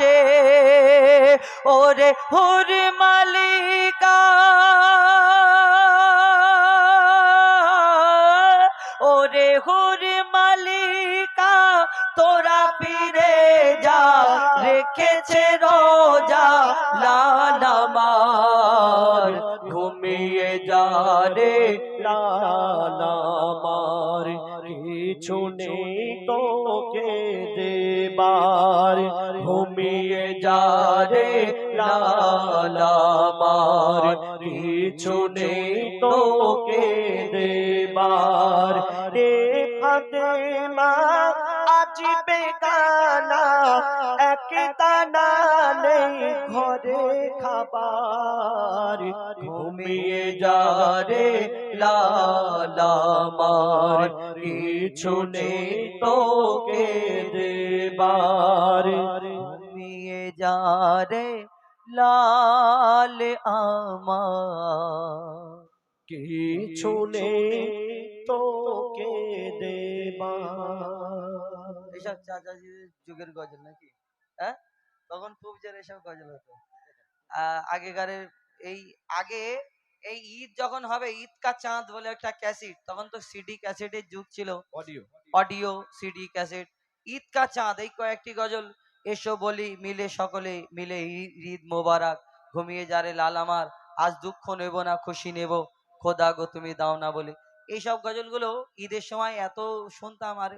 আসে ওরে হুর মালিকা ওরে হুর মালিকা তোরা ফিরে যা রেখেছে রোজা লাল আমার ঘুমিয়ে যা রে লাল আমার কিছু নেই তোকে দেবার ঘুমিয়ে যা রে লাল আমার কিছু নেই তোকে দেবার রে ফাতেমা আজ বেগানা এক দানা নেই ঘরে খাবার ঘুমিয়ে যা রে লাল আমার কিছু নেই তোকে দেবার ঘুমিয়ে যা রে লাল আমার কিছু নেই তোকে দেবার। এইসব চাচাজির যুগের গজল নাকি? হ্যাঁ, তখন খুব জোর এসব গজল হতো। আগেকারের এই আগে এই ঈদ যখন হবে, ঈদ কা চাঁদ বলে একটা ক্যাসেট, তখন তো সিডি ক্যাসেটের যুগ ছিল, audio audio CD cassette. Eid কা চাঁদ এই কয়েকটি গজল, এসো বলি মিলে সকলে মিলে ঈদ মোবারক, ঘুমিয়ে যারে লাল আমার, আজ দুঃখ নেব না খুশি নেব, খোদা গো তুমি দাও না বলে। এইসব গজলগুলো ঈদের সময় এত শুনতাম আর